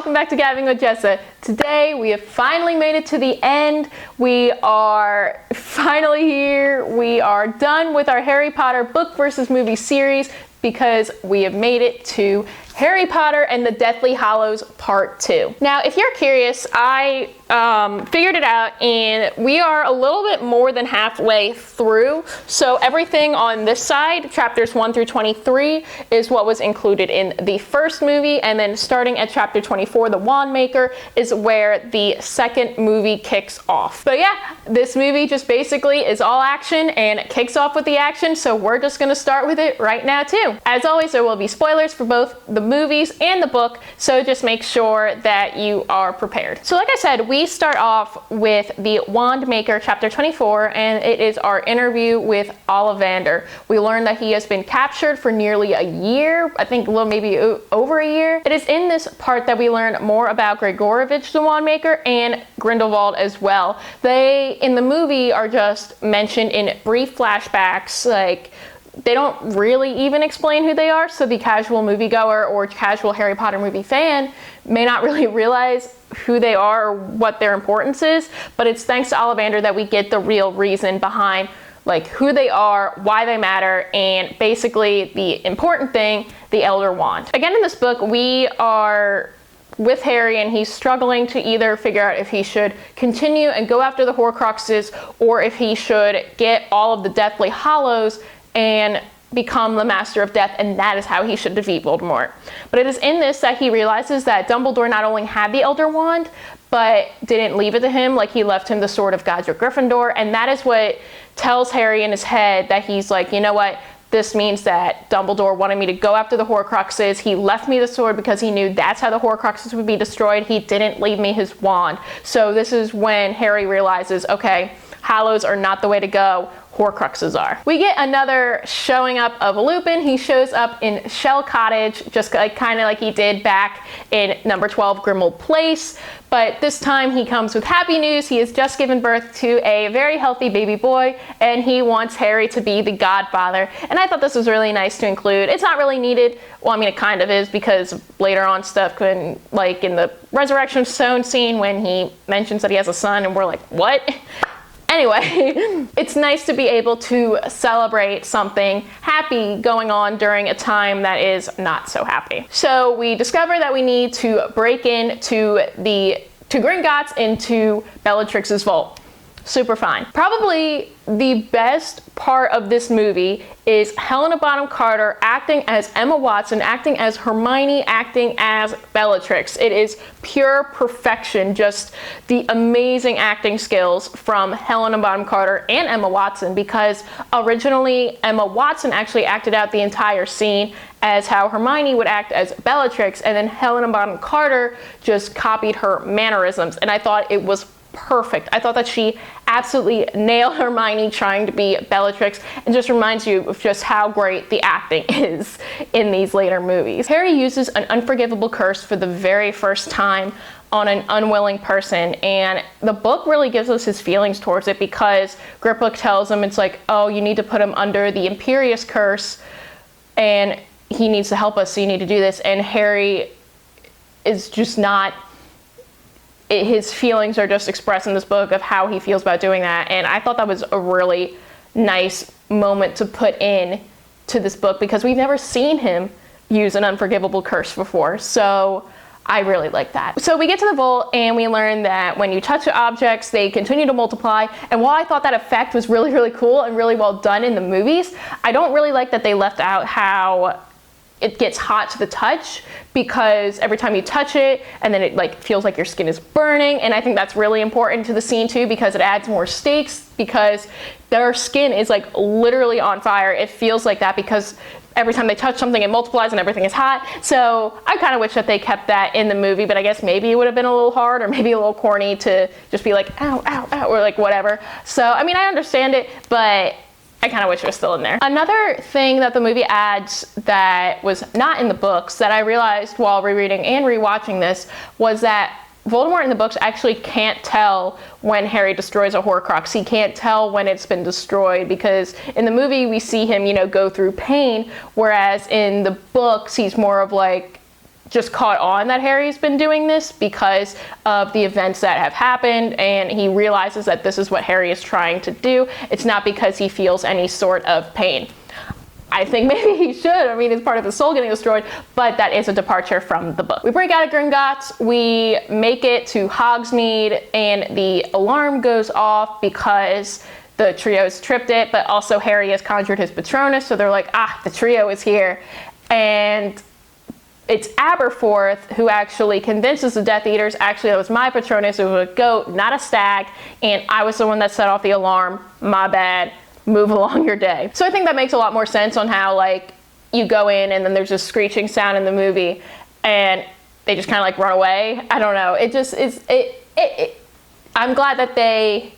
welcome back to Gabbin with Jessa. Today we have finally made it to the end. We are finally here. We are done with our Harry Potter book versus movie series because we have made it to Harry Potter and the Deathly Hallows Part 2. Now, if you're curious, I figured it out and we are a little bit more than halfway through. So everything on this side, chapters 1 through 23, is what was included in the first movie. And then starting at chapter 24, The Wand Maker, is where the second movie kicks off. But yeah, this movie just basically is all action and it kicks off with the action. So we're just gonna start with it right now too. As always, there will be spoilers for both the movies and the book, so just make sure that you are prepared. So like I said, we start off with the Wand Maker, chapter 24, and it is our interview with Ollivander. We learn that he has been captured for nearly a year, I think a little maybe over a year. It is in this part that we learn more about Gregorovich the Wand Maker and Grindelwald as well. They, in the movie, are just mentioned in brief flashbacks, like they don't really even explain who they are, so the casual moviegoer or casual Harry Potter movie fan may not really realize who they are or what their importance is, but it's thanks to Ollivander that we get the real reason behind like who they are, why they matter, and basically the important thing, the Elder Wand. Again, in this book, we are with Harry and he's struggling to either figure out if he should continue and go after the Horcruxes or if he should get all of the Deathly Hallows and become the Master of Death, and that is how he should defeat Voldemort. But it is in this that he realizes that Dumbledore not only had the Elder Wand, but didn't leave it to him, like he left him the Sword of Godric Gryffindor, and that is what tells Harry in his head that he's like, you know what, this means that Dumbledore wanted me to go after the Horcruxes. He left me the sword because he knew that's how the Horcruxes would be destroyed. He didn't leave me his wand. So this is when Harry realizes, okay, Hallows are not the way to go. Horcruxes are. We get another showing up of Lupin. He shows up in Shell Cottage, just like kind of like he did back in number 12 Grimmauld Place, but this time he comes with happy news. He has just given birth to a very healthy baby boy, and he wants Harry to be the godfather. And I thought this was really nice to include. It's not really needed. Well, I mean, it kind of is, because later on stuff when, like in the Resurrection Stone scene when he mentions that he has a son, and we're like, what? Anyway, it's nice to be able to celebrate something happy going on during a time that is not so happy. So we discover that we need to break into Gringotts into Bellatrix's vault. Super fine. Probably the best part of this movie is Helena Bonham Carter acting as Emma Watson, acting as Hermione, acting as Bellatrix. It is pure perfection, just the amazing acting skills from Helena Bonham Carter and Emma Watson, because originally Emma Watson actually acted out the entire scene as how Hermione would act as Bellatrix, and then Helena Bonham Carter just copied her mannerisms, and I thought it was perfect. I thought that she absolutely nailed Hermione trying to be Bellatrix, and just reminds you of just how great the acting is in these later movies. Harry uses an unforgivable curse for the very first time on an unwilling person, and the book really gives us his feelings towards it, because Gripbook tells him, it's like, oh, you need to put him under the Imperious curse and he needs to help us, so you need to do this. And Harry is just not, his feelings are just expressed in this book of how he feels about doing that. And I thought that was a really nice moment to put in to this book, because we've never seen him use an unforgivable curse before. So I really like that. So we get to the vault and we learn that when you touch objects, they continue to multiply. And while I thought that effect was really, really cool and really well done in the movies, I don't really like that they left out how it gets hot to the touch, because every time you touch it and then it like feels like your skin is burning. And I think that's really important to the scene too, because it adds more stakes, because their skin is like literally on fire. It feels like that because every time they touch something it multiplies and everything is hot. So I kind of wish that they kept that in the movie, but I guess maybe it would have been a little hard or maybe a little corny to just be like ow, ow, ow, or like whatever. So I mean, I understand it, but I kind of wish it was still in there. Another thing that the movie adds that was not in the books that I realized while rereading and rewatching this was that Voldemort in the books actually can't tell when Harry destroys a Horcrux. He can't tell when it's been destroyed, because in the movie we see him, you know, go through pain, whereas in the books he's more of like just caught on that Harry's been doing this because of the events that have happened, and he realizes that this is what Harry is trying to do. It's not because he feels any sort of pain. I think maybe he should. I mean, it's part of his soul getting destroyed, but that is a departure from the book. We break out of Gringotts, we make it to Hogsmeade, and the alarm goes off because the trio's tripped it, but also Harry has conjured his Patronus, so they're like, the trio is here. And it's Aberforth who actually convinces the Death Eaters, actually that was my Patronus, it was a goat, not a stag, and I was the one that set off the alarm, my bad. Move along your day. So I think that makes a lot more sense on how, like, you go in and then there's a screeching sound in the movie and they just kind of like run away. I don't know. It just is, I'm glad that they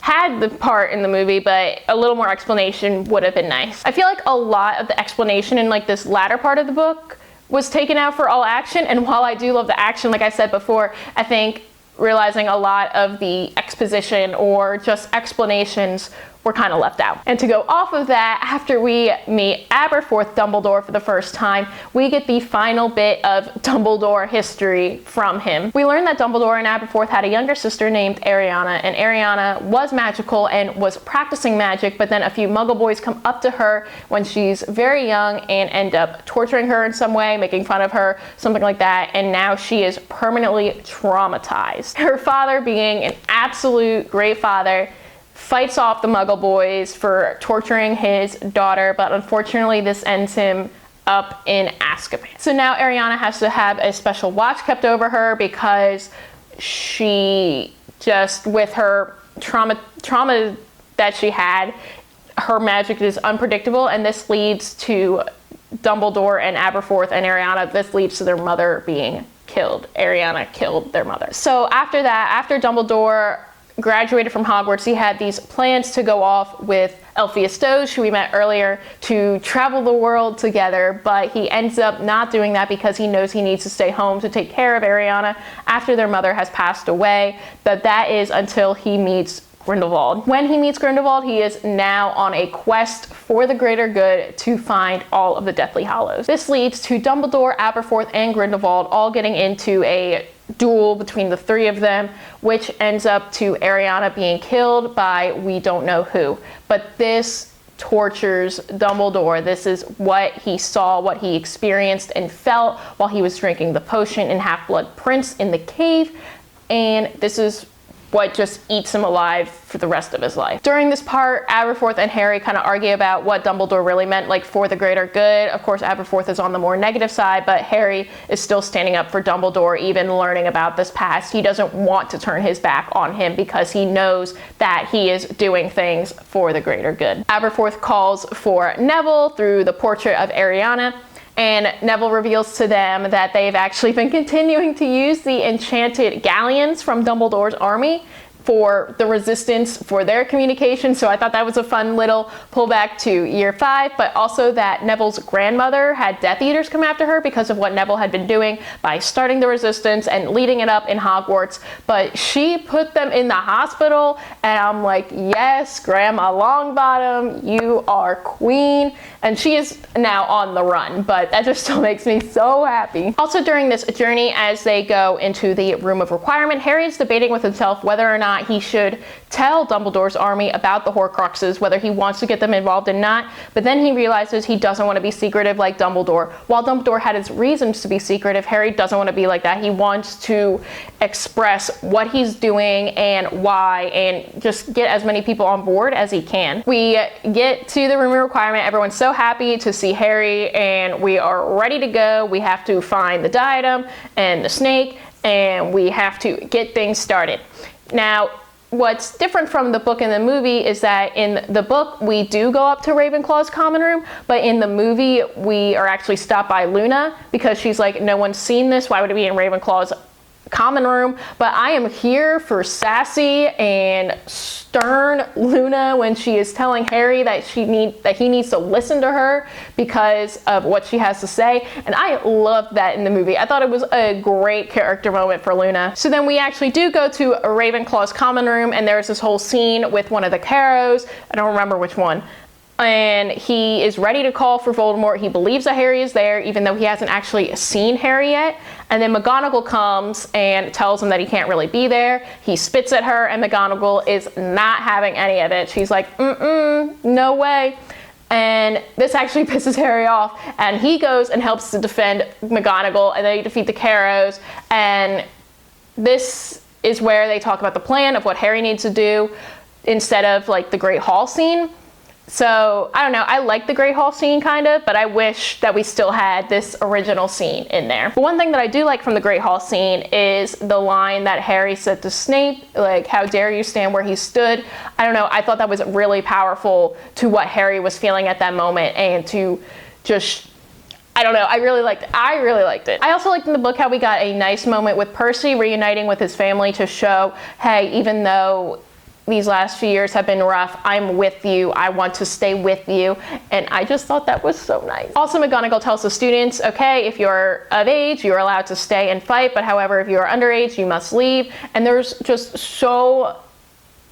had the part in the movie, but a little more explanation would have been nice. I feel like a lot of the explanation in like this latter part of the book was taken out for all action, and while I do love the action, like I said before, I think realizing a lot of the exposition or just explanations were kind of left out. And to go off of that, after we meet Aberforth Dumbledore for the first time, we get the final bit of Dumbledore history from him. We learn that Dumbledore and Aberforth had a younger sister named Ariana, and Ariana was magical and was practicing magic, but then a few Muggle boys come up to her when she's very young and end up torturing her in some way, making fun of her, something like that, and now she is permanently traumatized. Her father, being an absolute great father, fights off the Muggle boys for torturing his daughter, but unfortunately this ends him up in Azkaban. So now Ariana has to have a special watch kept over her because she just, with her trauma that she had, her magic is unpredictable, and this leads to Dumbledore and Aberforth and Ariana, this leads to their mother being killed. Ariana killed their mother. So after that, after Dumbledore graduated from Hogwarts, he had these plans to go off with Elphias Doge, who we met earlier, to travel the world together, but he ends up not doing that because he knows he needs to stay home to take care of Ariana after their mother has passed away, but that is until he meets Grindelwald. When he meets Grindelwald, he is now on a quest for the greater good to find all of the Deathly Hallows. This leads to Dumbledore, Aberforth, and Grindelwald all getting into a duel between the three of them, which ends up to Ariana being killed by we don't know who. But this tortures Dumbledore. This is what he saw, what he experienced and felt while he was drinking the potion in Half-Blood Prince in the cave, and this is what just eats him alive for the rest of his life. During this part, Aberforth and Harry kind of argue about what Dumbledore really meant, like for the greater good. Of course, Aberforth is on the more negative side, but Harry is still standing up for Dumbledore, even learning about this past. He doesn't want to turn his back on him because he knows that he is doing things for the greater good. Aberforth calls for Neville through the portrait of Ariana, and Neville reveals to them that they've actually been continuing to use the enchanted galleons from Dumbledore's army for the Resistance, for their communication. So I thought that was a fun little pullback to year 5, but also that Neville's grandmother had Death Eaters come after her because of what Neville had been doing by starting the Resistance and leading it up in Hogwarts. But she put them in the hospital, and I'm like, yes, Grandma Longbottom, you are queen. And she is now on the run, but that just still makes me so happy. Also during this journey, as they go into the Room of Requirement, Harry is debating with himself whether or not he should tell Dumbledore's army about the Horcruxes, whether he wants to get them involved or not, but then he realizes he doesn't want to be secretive like Dumbledore. While Dumbledore had his reasons to be secretive, Harry doesn't want to be like that. He wants to express what he's doing and why, and just get as many people on board as he can. We get to the Room of Requirement. Everyone's so happy to see Harry, and we are ready to go. We have to find the diadem and the snake, and we have to get things started. Now, what's different from the book and the movie is that in the book, we do go up to Ravenclaw's common room, but in the movie, we are actually stopped by Luna because she's like, no one's seen this. Why would it be in Ravenclaw's common room? But I am here for sassy and stern Luna when she is telling Harry that he needs to listen to her because of what she has to say, and I loved that in the movie. I thought it was a great character moment for Luna. So then we actually do go to a Ravenclaw's common room, and there's this whole scene with one of the Carrows. I don't remember which one. and he is ready to call for Voldemort. He believes that Harry is there, even though he hasn't actually seen Harry yet. And then McGonagall comes and tells him that he can't really be there. He spits at her, and McGonagall is not having any of it. She's like, no way. And this actually pisses Harry off, and he goes and helps to defend McGonagall, and they defeat the Carrows. And this is where they talk about the plan of what Harry needs to do instead of like the Great Hall scene. So, I don't know, I like the Great Hall scene kind of, but I wish that we still had this original scene in there. But one thing that I do like from the Great Hall scene is the line that Harry said to Snape, like, how dare you stand where he stood. I don't know, I thought that was really powerful to what Harry was feeling at that moment, and to just, I don't know, I really liked it. I also liked in the book how we got a nice moment with Percy reuniting with his family to show, hey, even though these last few years have been rough, I'm with you, I want to stay with you, and I just thought that was so nice. Also, McGonagall tells the students, okay, if you're of age, you're allowed to stay and fight, but however, if you are underage, you must leave. And there's just so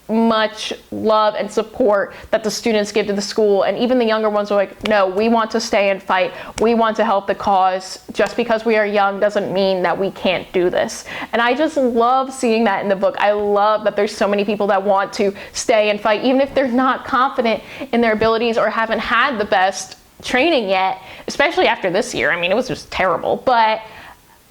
much love and support that the students give to the school, and even the younger ones are like, no, we want to stay and fight, we want to help the cause. Just because we are young doesn't mean that we can't do this. And I just love seeing that in the book. I love that there's so many people that want to stay and fight, even if they're not confident in their abilities or haven't had the best training yet, especially after this year. I mean, it was just terrible, but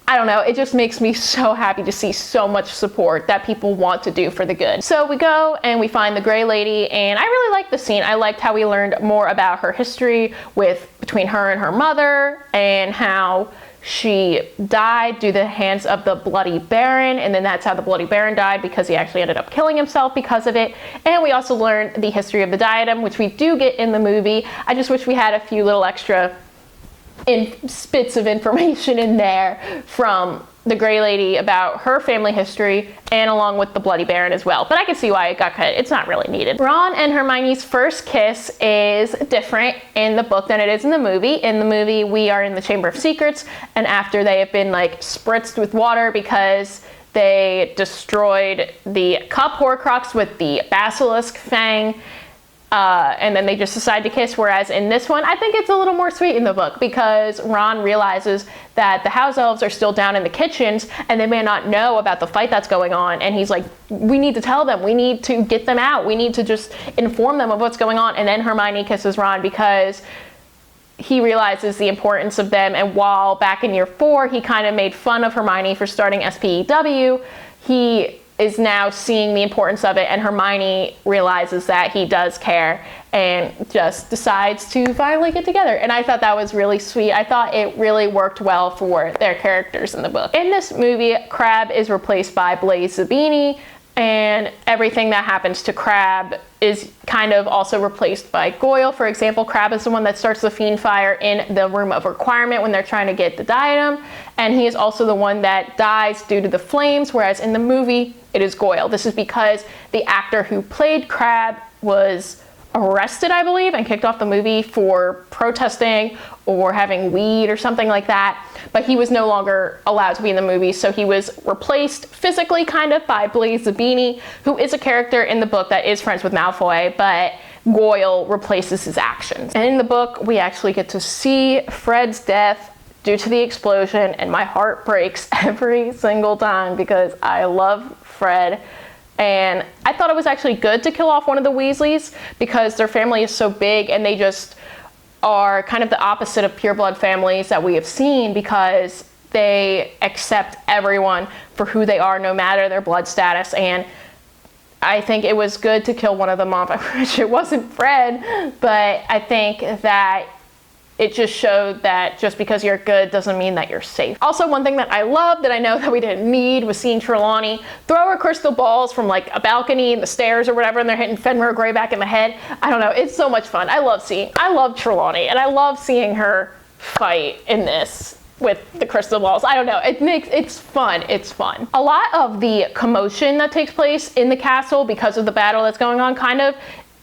I don't know, it just makes me so happy to see so much support that people want to do for the good. So we go and we find the Grey Lady, and I really liked the scene. I liked how we learned more about her history between her and her mother, and how she died due to the hands of the Bloody Baron, and then that's how the Bloody Baron died, because he actually ended up killing himself because of it. And we also learned the history of the diadem, which we do get in the movie. I just wish we had a few little extra spits of information in there from the Grey Lady about her family history, and along with the Bloody Baron as well. But I can see why it got cut. It's not really needed. Ron and Hermione's first kiss is different in the book than it is in the movie. In the movie, we are in the Chamber of Secrets, and after they have been like spritzed with water because they destroyed the cup Horcrux with the basilisk fang, and then they just decide to kiss. Whereas in this one, I think it's a little more sweet in the book, because Ron realizes that the house elves are still down in the kitchens and they may not know about the fight that's going on, and he's like, we need to tell them, we need to get them out, we need to just inform them of what's going on. And then Hermione kisses Ron because he realizes the importance of them. And while back in year 4 he kind of made fun of Hermione for starting SPEW, he is now seeing the importance of it, and Hermione realizes that he does care and just decides to finally get together. And I thought that was really sweet. I thought it really worked well for their characters in the book. In this movie, Crabbe is replaced by Blaise Zabini, and everything that happens to Crabbe is kind of also replaced by Goyle. For example, Crabbe is the one that starts the fiend fire in the Room of Requirement when they're trying to get the diadem, and he is also the one that dies due to the flames, whereas in the movie, it is Goyle. This is because the actor who played Crabbe was arrested, I believe, and kicked off the movie for protesting or having weed or something like that. But he was no longer allowed to be in the movie, so he was replaced physically kind of by Blaise Zabini, who is a character in the book that is friends with Malfoy, but Goyle replaces his actions. And in the book, we actually get to see Fred's death due to the explosion, and my heart breaks every single time because I love Fred. And I thought it was actually good to kill off one of the Weasleys because their family is so big, and they just are kind of the opposite of pureblood families that we have seen, because they accept everyone for who they are, no matter their blood status. And I think it was good to kill one of them off. I wish it wasn't Fred, but I think that it just showed that just because you're good doesn't mean that you're safe. Also, one thing that I loved that I know that we didn't need was seeing Trelawney throw her crystal balls from like a balcony in the stairs or whatever, and they're hitting Fenrir Grey back in the head. I don't know, it's so much fun. I love Trelawney, and I love seeing her fight in this with the crystal balls. I don't know, it's fun. A lot of the commotion that takes place in the castle because of the battle that's going on kind of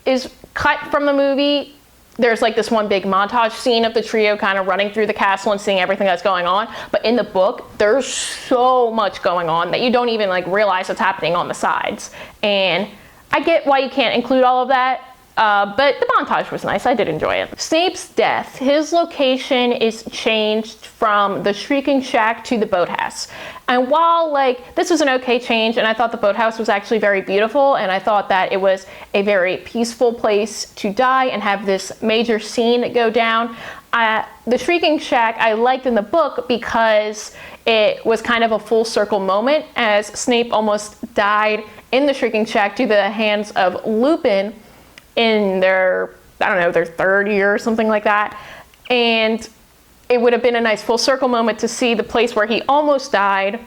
is cut from the movie. There's like this one big montage scene of the trio kind of running through the castle and seeing everything that's going on. But in the book, there's so much going on that you don't even like realize what's happening on the sides. And I get why you can't include all of that But the montage was nice. I did enjoy it. Snape's death. His location is changed from the Shrieking Shack to the boathouse. And while like this was an okay change, and I thought the boathouse was actually very beautiful, and I thought that it was a very peaceful place to die and have this major scene go down, the Shrieking Shack I liked in the book because it was kind of a full circle moment, as Snape almost died in the Shrieking Shack due to the hands of Lupin in their, I don't know, their third year or something like that. And it would have been a nice full circle moment to see the place where he almost died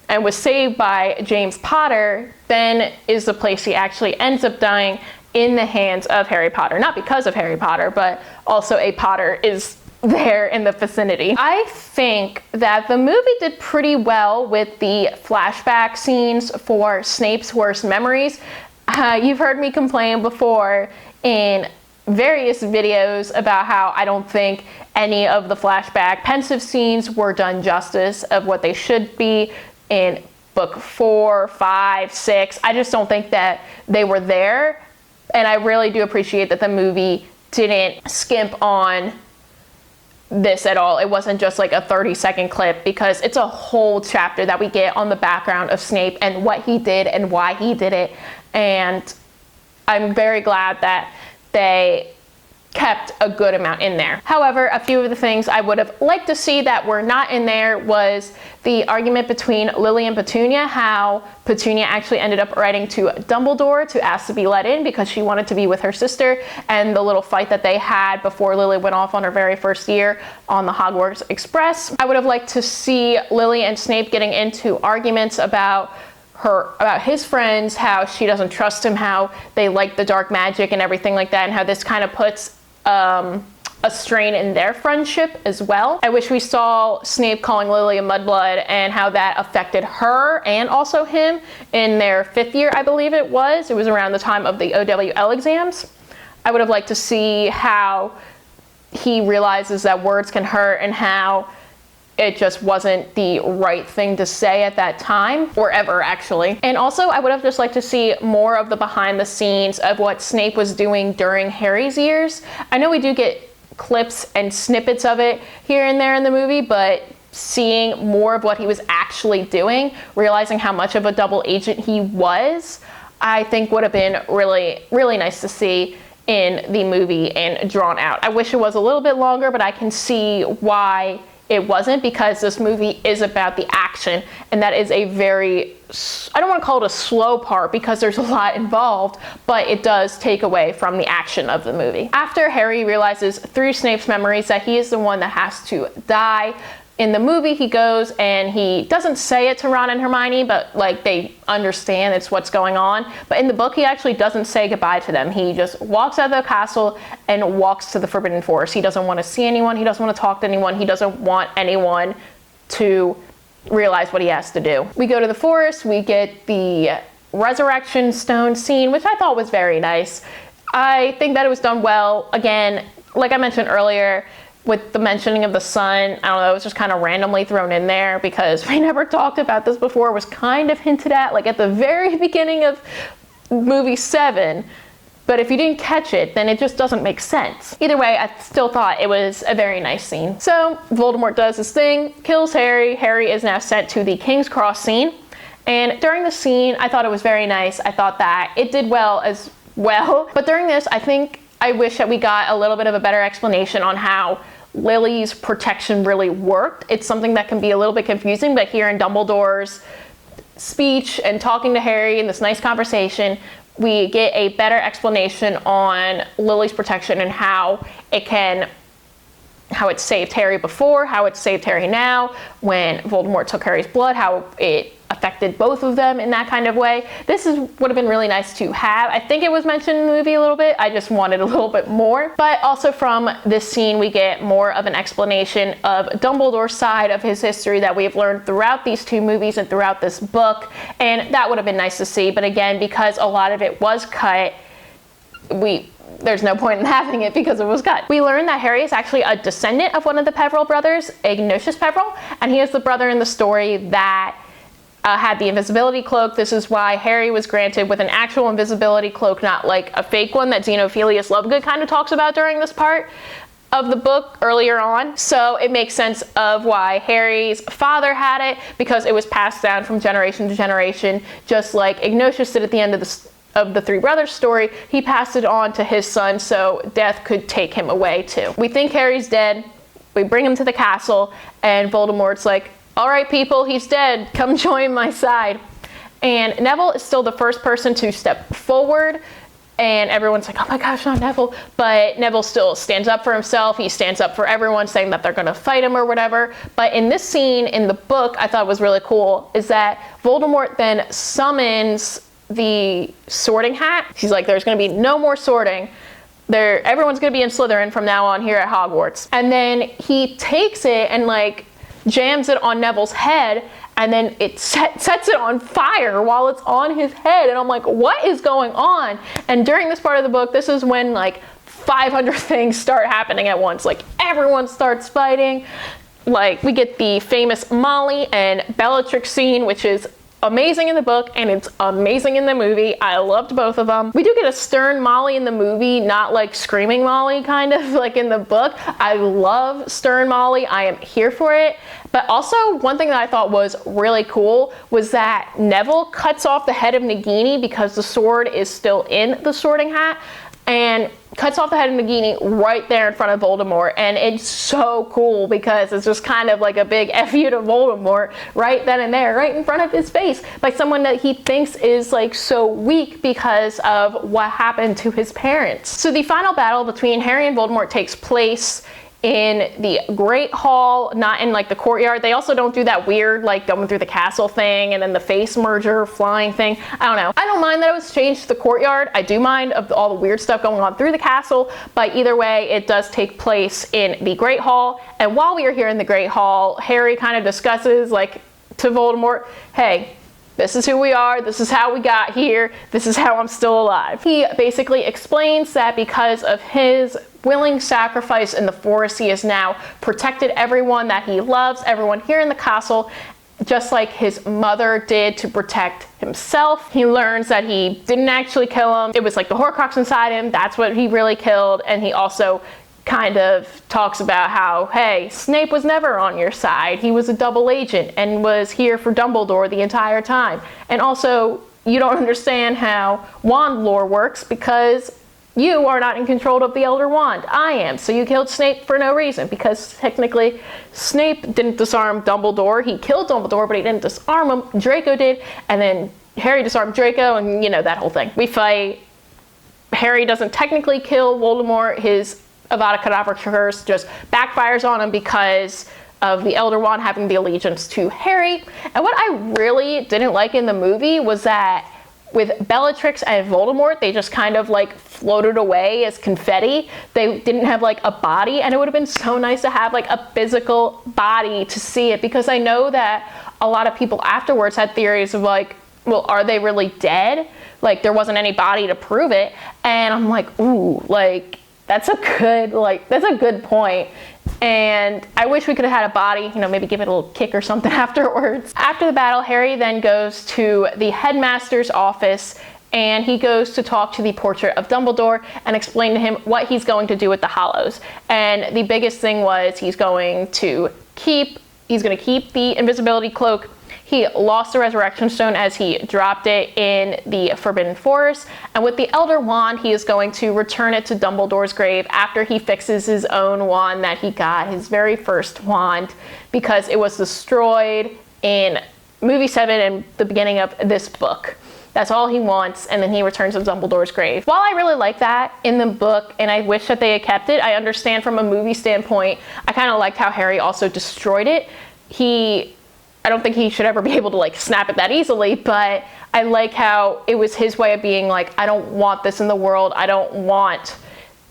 and was saved by James Potter, then is the place he actually ends up dying in the hands of Harry Potter. Not because of Harry Potter, but also a Potter is there in the vicinity. I think that the movie did pretty well with the flashback scenes for Snape's worst memories. You've heard me complain before in various videos about how I don't think any of the flashback pensive scenes were done justice of what they should be in book 4, 5, 6. I just don't think that they were there. And I really do appreciate that the movie didn't skimp on this at all. It wasn't just like a 30-second clip, because it's a whole chapter that we get on the background of Snape and what he did and why he did it. And I'm very glad that they kept a good amount in there. However, a few of the things I would have liked to see that were not in there was the argument between Lily and Petunia, how Petunia actually ended up writing to Dumbledore to ask to be let in because she wanted to be with her sister, and the little fight that they had before Lily went off on her very first year on the Hogwarts Express. I would have liked to see Lily and Snape getting into arguments about his friends, how she doesn't trust him, how they like the dark magic and everything like that, and how this kind of puts a strain in their friendship as well. I wish we saw Snape calling Lily a mudblood and how that affected her and also him in their 5th year, I believe it was. It was around the time of the OWL exams. I would have liked to see how he realizes that words can hurt and how it just wasn't the right thing to say at that time, or ever actually. And also I would have just liked to see more of the behind the scenes of what Snape was doing during Harry's years. I know we do get clips and snippets of it here and there in the movie, but seeing more of what he was actually doing, realizing how much of a double agent he was, I think would have been really, really nice to see in the movie and drawn out. I wish it was a little bit longer, but I can see why it wasn't, because this movie is about the action, and that is a very, I don't want to call it a slow part because there's a lot involved, but it does take away from the action of the movie. After Harry realizes through Snape's memories that he is the one that has to die, in the movie he goes and he doesn't say it to Ron and Hermione, but like they understand it's what's going on. But in the book he actually doesn't say goodbye to them. He just walks out of the castle and walks to the Forbidden Forest. He doesn't want to see anyone, he doesn't want to talk to anyone, he doesn't want anyone to realize what he has to do. We go to the forest, we get the resurrection stone scene, which I thought was very nice. I think that it was done well. Again, like I mentioned earlier, with the mentioning of the sun, I don't know, it was just kind of randomly thrown in there because we never talked about this before. It was kind of hinted at, like at the very beginning of movie 7. But if you didn't catch it, then it just doesn't make sense. Either way, I still thought it was a very nice scene. So Voldemort does his thing, kills Harry. Harry is now sent to the King's Cross scene. And during the scene, I thought it was very nice. I thought that it did well as well. But during this, I wish that we got a little bit of a better explanation on how Lily's protection really worked. It's something that can be a little bit confusing, but here in Dumbledore's speech and talking to Harry in this nice conversation, we get a better explanation on Lily's protection and how it saved Harry before, how it saved Harry now, when Voldemort took Harry's blood, how it affected both of them in that kind of way. This would have been really nice to have. I think it was mentioned in the movie a little bit. I just wanted a little bit more. But also from this scene, we get more of an explanation of Dumbledore's side of his history that we've learned throughout these 2 movies and throughout this book. And that would have been nice to see. But again, because a lot of it was cut, there's no point in having it because it was cut. We learned that Harry is actually a descendant of one of the Peverell brothers, Ignatius Peverell, and he is the brother in the story that had the invisibility cloak. This is why Harry was granted with an actual invisibility cloak, not like a fake one that Xenophilius Lovegood kind of talks about during this part of the book earlier on. So it makes sense of why Harry's father had it, because it was passed down from generation to generation, just like Ignatius did at the end of the Three Brothers story. He passed it on to his son so death could take him away too. We think Harry's dead. We bring him to the castle, and Voldemort's like, all right, people, he's dead. Come join my side. And Neville is still the first person to step forward, and everyone's like, oh my gosh, not Neville. But Neville still stands up for himself. He stands up for everyone, saying that they're going to fight him or whatever. But in this scene in the book, I thought was really cool, is that Voldemort then summons the Sorting Hat. He's like, there's going to be no more sorting. Everyone's going to be in Slytherin from now on here at Hogwarts. And then he takes it and like jams it on Neville's head, and then it sets it on fire while it's on his head. And I'm like, what is going on? And during this part of the book, this is when like 500 things start happening at once. Like everyone starts fighting. Like we get the famous Molly and Bellatrix scene, which is amazing in the book and it's amazing in the movie. I loved both of them. We do get a stern Molly in the movie, not like screaming Molly kind of like in the book. I love stern Molly. I am here for it. But also one thing that I thought was really cool was that Neville cuts off the head of Nagini because the sword is still in the Sorting Hat, and cuts off the head of Nagini right there in front of Voldemort. And it's so cool because it's just kind of like a big F you to Voldemort right then and there, right in front of his face, by someone that he thinks is like so weak because of what happened to his parents. So the final battle between Harry and Voldemort takes place in the Great Hall, not in like the courtyard. They also don't do that weird like going through the castle thing and then the face merger flying thing. I don't know. I don't mind that it was changed to the courtyard. I do mind of all the weird stuff going on through the castle, but either way, it does take place in the Great Hall. And while we are here in the Great Hall, Harry kind of discusses like to Voldemort, hey, this is who we are, this is how we got here, this is how I'm still alive. He basically explains that because of his willing sacrifice in the forest, he has now protected everyone that he loves, everyone here in the castle, just like his mother did to protect himself. He learns that he didn't actually kill him. It was like the Horcrux inside him, that's what he really killed. And he also kind of talks about how, hey, Snape was never on your side. He was a double agent and was here for Dumbledore the entire time. And also, you don't understand how wand lore works because you are not in control of the Elder Wand. I am. So you killed Snape for no reason, because technically Snape didn't disarm Dumbledore. He killed Dumbledore, but he didn't disarm him. Draco did. And then Harry disarmed Draco, and you know, that whole thing. We fight. Harry doesn't technically kill Voldemort. His Avada Kedavra curse just backfires on him because of the Elder Wand having the allegiance to Harry. And what I really didn't like in the movie was that with Bellatrix and Voldemort, they just kind of like floated away as confetti. They didn't have like a body, and it would have been so nice to have like a physical body to see it, because I know that a lot of people afterwards had theories of like, well, are they really dead? Like there wasn't any body to prove it. And I'm like, ooh, like that's a good point. And I wish we could have had a body, you know, maybe give it a little kick or something afterwards. After the battle, Harry then goes to the headmaster's office, and he goes to talk to the portrait of Dumbledore and explain to him what he's going to do with the Hallows. And the biggest thing was he's going to keep the invisibility cloak. He lost the Resurrection Stone as he dropped it in the Forbidden Forest. And with the Elder Wand, he is going to return it to Dumbledore's grave after he fixes his own wand that he got, his very first wand, because it was destroyed in movie 7 and the beginning of this book. That's all he wants, and then he returns to Dumbledore's grave. While I really like that in the book, and I wish that they had kept it, I understand from a movie standpoint, I kind of liked how Harry also destroyed it. I don't think he should ever be able to like snap it that easily, but I like how it was his way of being like, I don't want this in the world. I don't want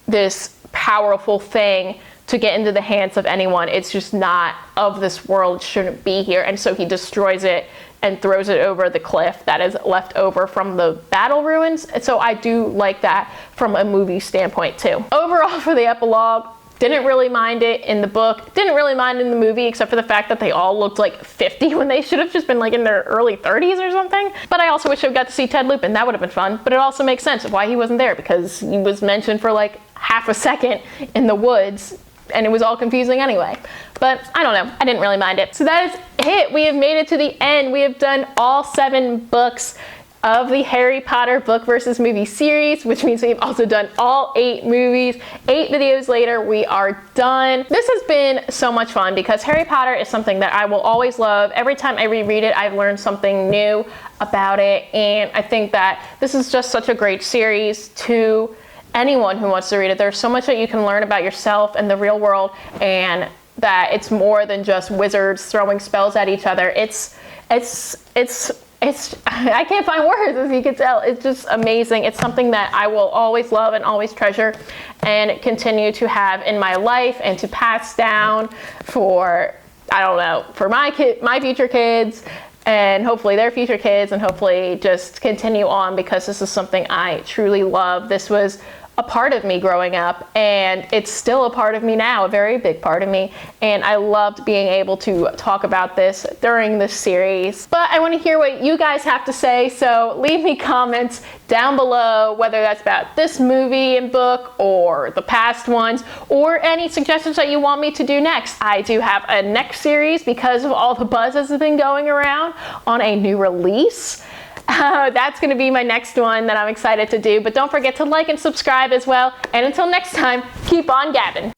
this powerful thing to get into the hands of anyone. It's just not of this world. It shouldn't be here. And so he destroys it and throws it over the cliff that is left over from the battle ruins. And so I do like that from a movie standpoint too. Overall, for the epilogue, Didn't really mind it in the book, didn't really mind in the movie, except for the fact that they all looked like 50 when they should have just been like in their early 30s or something. But I also wish I got to see Ted Lupin. That would have been fun. But it also makes sense of why he wasn't there, because he was mentioned for like half a second in the woods, and it was all confusing anyway. But I don't know, I didn't really mind it. So that is it. We have made it to the end. We have done all 7 books of the Harry Potter book versus movie series, which means we've also done all 8 movies. 8 videos later, we are done. This has been so much fun because Harry Potter is something that I will always love. Every time I reread it, I've learned something new about it, and I think that this is just such a great series to anyone who wants to read it. There's so much that you can learn about yourself and the real world, and that it's more than just wizards throwing spells at each other. I can't find words, as you can tell. It's just amazing. It's something that I will always love and always treasure and continue to have in my life and to pass down for, I don't know, for my future kids, and hopefully their future kids, and hopefully just continue on, because this is something I truly love. This was a part of me growing up, and it's still a part of me now, a very big part of me, and I loved being able to talk about this during this series. But I want to hear what you guys have to say, so leave me comments down below, whether that's about this movie and book or the past ones, or any suggestions that you want me to do next. I do have a next series, because of all the buzz that's been going around on a new release. That's going to be my next one that I'm excited to do. But don't forget to like and subscribe as well. And until next time, keep on gabbing.